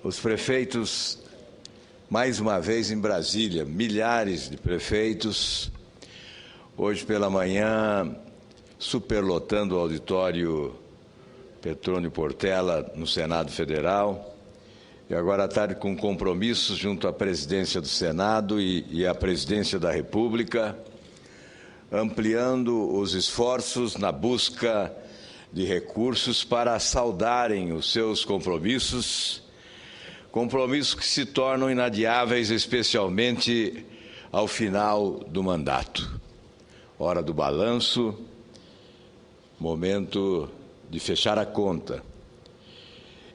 Os prefeitos, mais uma vez em Brasília, milhares de prefeitos, hoje pela manhã, superlotando o auditório Petrônio Portela, no Senado Federal, e agora à tarde com compromissos junto à presidência do Senado e à presidência da República, ampliando os esforços na busca de recursos para saudarem os seus compromissos que se tornam inadiáveis, especialmente ao final do mandato. Hora do balanço, momento de fechar a conta.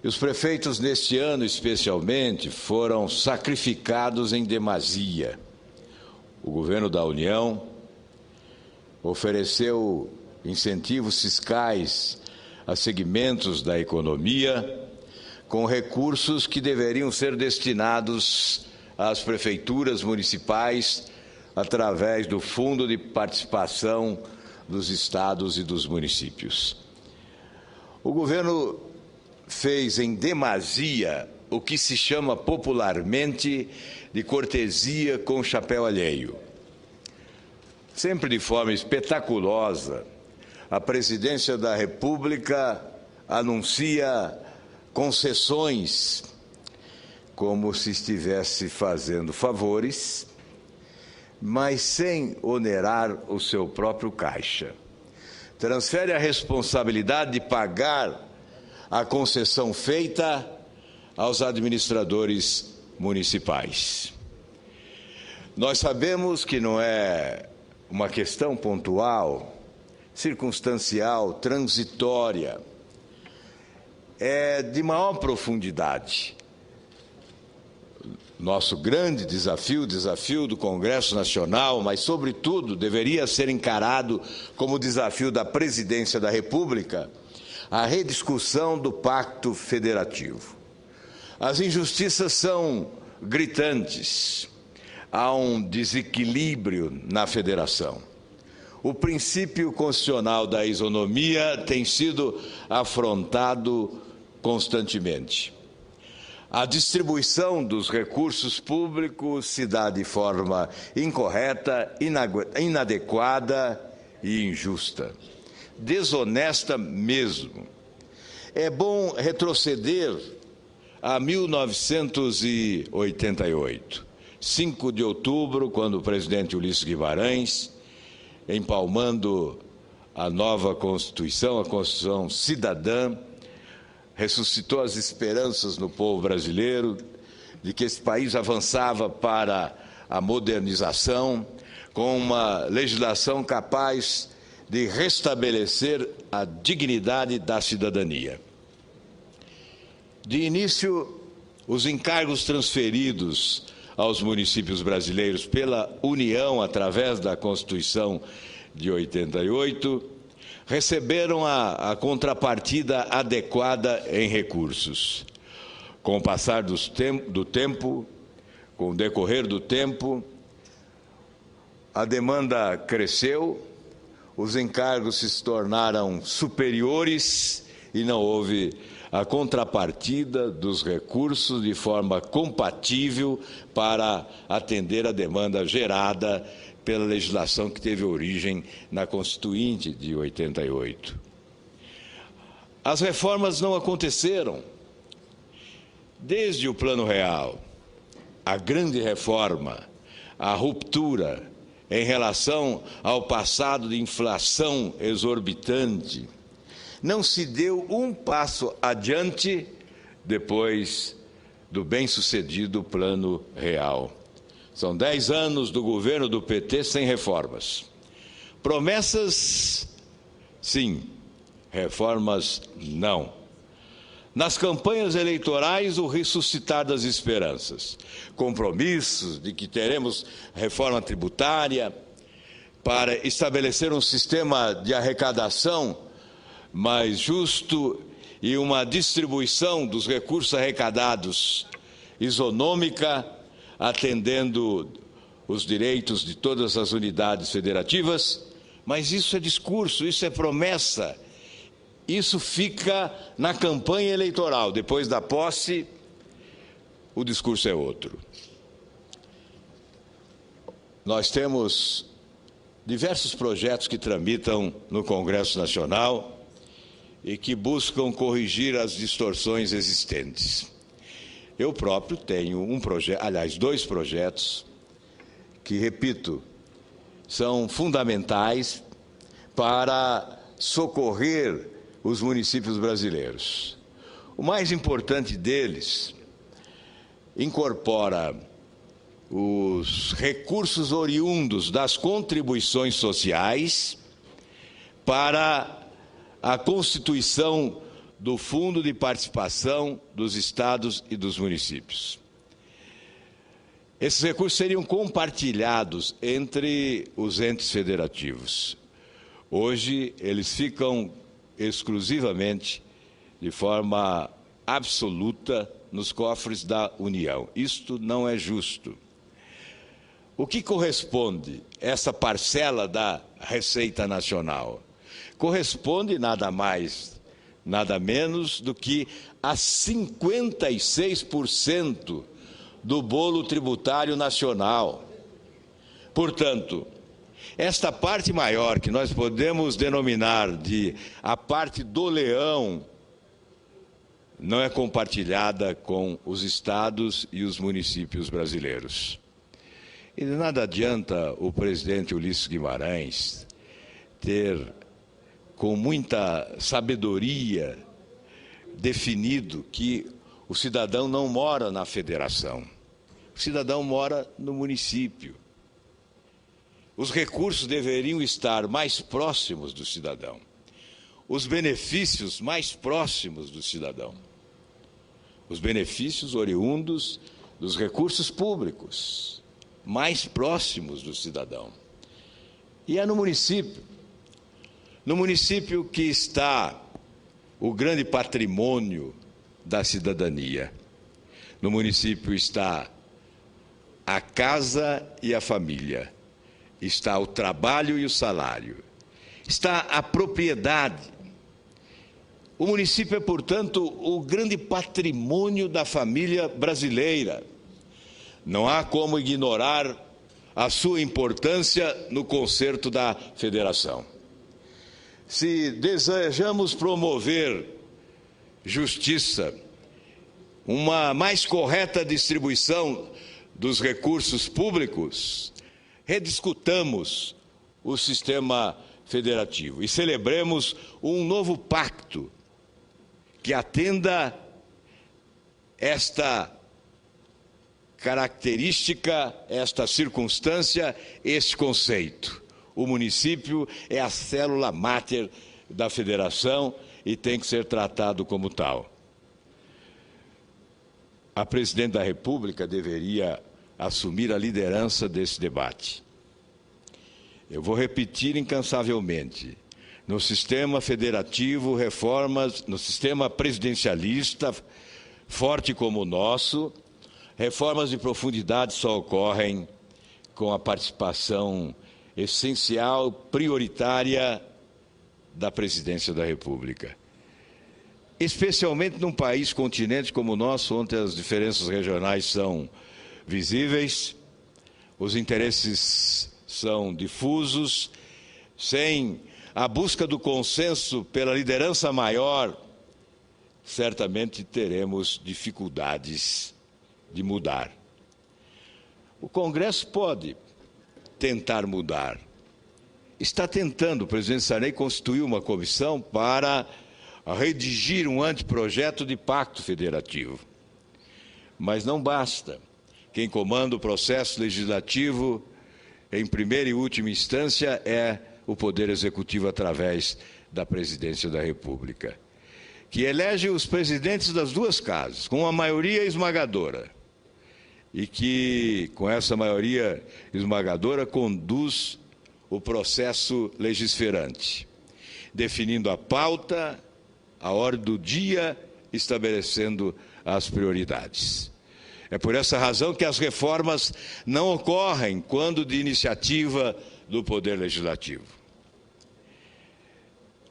E os prefeitos, neste ano especialmente, foram sacrificados em demasia. O governo da União ofereceu incentivos fiscais a segmentos da economia, com recursos que deveriam ser destinados às prefeituras municipais através do Fundo de Participação dos Estados e dos municípios. O governo fez em demasia o que se chama popularmente de cortesia com chapéu alheio. Sempre de forma espetaculosa, a presidência da República anuncia concessões, como se estivesse fazendo favores, mas sem onerar o seu próprio caixa. Transfere a responsabilidade de pagar a concessão feita aos administradores municipais. Nós sabemos que não é uma questão pontual, circunstancial, transitória, é de maior profundidade. Nosso grande desafio, o desafio do Congresso Nacional, mas, sobretudo, deveria ser encarado como desafio da Presidência da República, a rediscussão do Pacto Federativo. As injustiças são gritantes, há um desequilíbrio na federação. O princípio constitucional da isonomia tem sido afrontado constantemente. A distribuição dos recursos públicos se dá de forma incorreta, inadequada e injusta. Desonesta mesmo. É bom retroceder a 1988, 5 de outubro, quando o presidente Ulisses Guimarães, empalmando a nova Constituição, a Constituição Cidadã, ressuscitou as esperanças no povo brasileiro de que esse país avançava para a modernização com uma legislação capaz de restabelecer a dignidade da cidadania. De início, os encargos transferidos aos municípios brasileiros pela União, através da Constituição de 88, receberam a contrapartida adequada em recursos. Com o passar do tempo, com o decorrer do tempo, a demanda cresceu, os encargos se tornaram superiores e não houve a contrapartida dos recursos de forma compatível para atender a demanda gerada pela legislação que teve origem na Constituinte de 88. As reformas não aconteceram. Desde o Plano Real, a grande reforma, a ruptura em relação ao passado de inflação exorbitante, não se deu um passo adiante depois do bem-sucedido Plano Real. São 10 anos do governo do PT sem reformas. Promessas, sim. Reformas, não. Nas campanhas eleitorais, o ressuscitar das esperanças. Compromissos de que teremos reforma tributária para estabelecer um sistema de arrecadação mais justo e uma distribuição dos recursos arrecadados isonômica, atendendo os direitos de todas as unidades federativas, mas isso é discurso, isso é promessa, isso fica na campanha eleitoral. Depois da posse, o discurso é outro. Nós temos diversos projetos que tramitam no Congresso Nacional e que buscam corrigir as distorções existentes. Eu próprio tenho um projeto, aliás, 2 projetos que, repito, são fundamentais para socorrer os municípios brasileiros. O mais importante deles incorpora os recursos oriundos das contribuições sociais para a constituição do Fundo de Participação dos Estados e dos Municípios. Esses recursos seriam compartilhados entre os entes federativos. Hoje, eles ficam exclusivamente, de forma absoluta, nos cofres da União. Isto não é justo. O que corresponde essa parcela da Receita Nacional? Corresponde nada mais, nada menos do que a 56% do bolo tributário nacional. Portanto, esta parte maior, que nós podemos denominar de a parte do leão, não é compartilhada com os estados e os municípios brasileiros. E de nada adianta o presidente Ulisses Guimarães ter, com muita sabedoria, definido que o cidadão não mora na federação. O cidadão mora no município. Os recursos deveriam estar mais próximos do cidadão. Os benefícios mais próximos do cidadão. Os benefícios oriundos dos recursos públicos, mais próximos do cidadão. E é no município que está o grande patrimônio da cidadania. No município está a casa e a família, está o trabalho e o salário, está a propriedade. O município é, portanto, o grande patrimônio da família brasileira. Não há como ignorar a sua importância no concerto da federação. Se desejamos promover justiça, uma mais correta distribuição dos recursos públicos, rediscutamos o sistema federativo e celebremos um novo pacto que atenda esta característica, esta circunstância, este conceito. O município é a célula máter da federação e tem que ser tratado como tal. A presidente da República deveria assumir a liderança desse debate. Eu vou repetir incansavelmente. No sistema federativo, reformas, no sistema presidencialista, forte como o nosso, reformas de profundidade só ocorrem com a participação essencial, prioritária da presidência da República. Especialmente num país continente como o nosso, onde as diferenças regionais são visíveis, os interesses são difusos, sem a busca do consenso pela liderança maior, certamente teremos dificuldades de mudar. O Congresso pode tentar mudar. Está tentando, o presidente Sarney constituiu uma comissão para redigir um anteprojeto de pacto federativo. Mas não basta. Quem comanda o processo legislativo, em primeira e última instância, é o Poder Executivo através da Presidência da República, que elege os presidentes das duas casas, com uma maioria esmagadora, e que, com essa maioria esmagadora, conduz o processo legislativo, definindo a pauta, a ordem do dia, estabelecendo as prioridades. É por essa razão que as reformas não ocorrem quando de iniciativa do Poder Legislativo.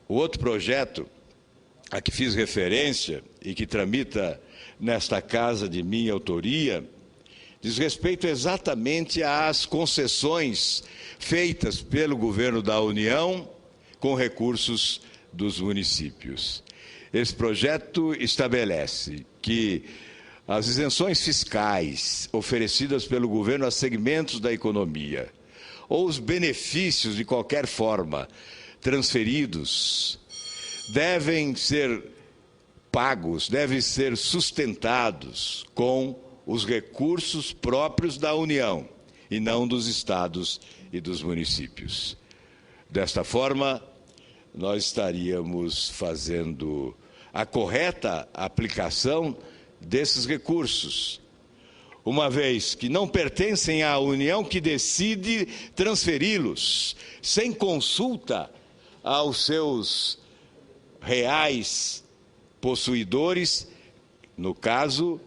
O outro projeto a que fiz referência e que tramita nesta casa de minha autoria diz respeito exatamente às concessões feitas pelo governo da União com recursos dos municípios. Esse projeto estabelece que as isenções fiscais oferecidas pelo governo a segmentos da economia ou os benefícios de qualquer forma transferidos devem ser pagos, devem ser sustentados com os recursos próprios da União e não dos estados e dos municípios. Desta forma, nós estaríamos fazendo a correta aplicação desses recursos, uma vez que não pertencem à União, que decide transferi-los sem consulta aos seus reais possuidores, no caso,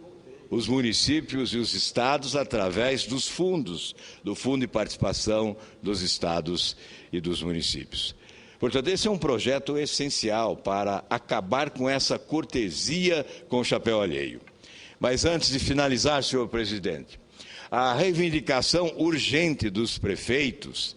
os municípios e os estados, através dos fundos, do Fundo de Participação dos Estados e dos Municípios. Portanto, esse é um projeto essencial para acabar com essa cortesia com o chapéu alheio. Mas antes de finalizar, senhor presidente, a reivindicação urgente dos prefeitos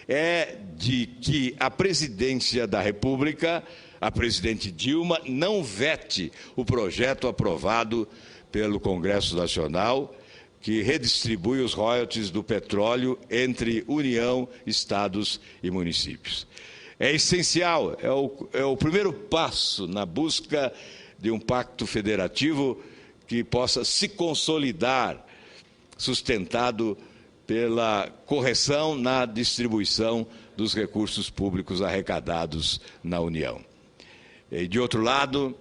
é de que a presidência da República, a presidente Dilma, não vete o projeto aprovado pelo Congresso Nacional, que redistribui os royalties do petróleo entre União, estados e municípios. É essencial, é o primeiro passo na busca de um pacto federativo que possa se consolidar, sustentado pela correção na distribuição dos recursos públicos arrecadados na União. E, de outro lado,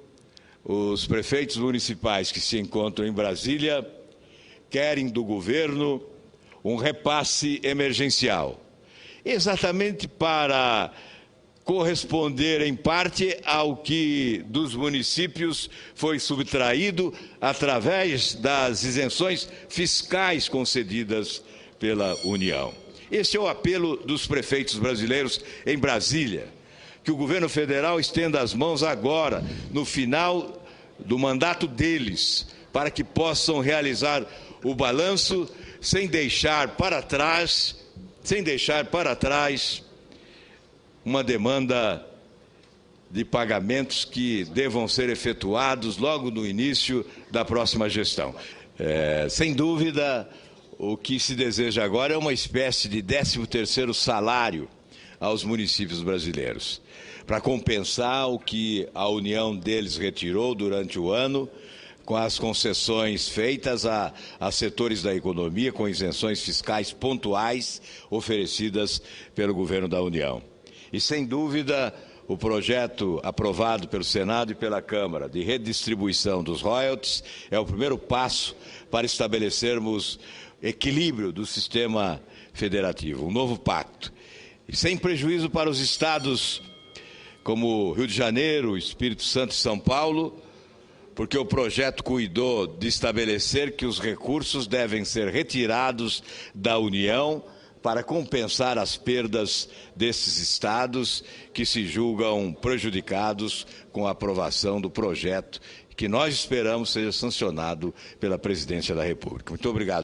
os prefeitos municipais que se encontram em Brasília querem do governo um repasse emergencial, exatamente para corresponder em parte ao que dos municípios foi subtraído através das isenções fiscais concedidas pela União. Esse é o apelo dos prefeitos brasileiros em Brasília, que o governo federal estenda as mãos agora, no final do mandato deles, para que possam realizar o balanço sem deixar para trás uma demanda de pagamentos que devam ser efetuados logo no início da próxima gestão. Sem dúvida, o que se deseja agora é uma espécie de 13º salário aos municípios brasileiros, para compensar o que a União deles retirou durante o ano, com as concessões feitas a setores da economia, com isenções fiscais pontuais oferecidas pelo governo da União. E, sem dúvida, o projeto aprovado pelo Senado e pela Câmara de redistribuição dos royalties é o primeiro passo para estabelecermos equilíbrio do sistema federativo, um novo pacto. E sem prejuízo para os estados como Rio de Janeiro, Espírito Santo e São Paulo, porque o projeto cuidou de estabelecer que os recursos devem ser retirados da União para compensar as perdas desses estados que se julgam prejudicados com a aprovação do projeto que nós esperamos seja sancionado pela Presidência da República. Muito obrigado.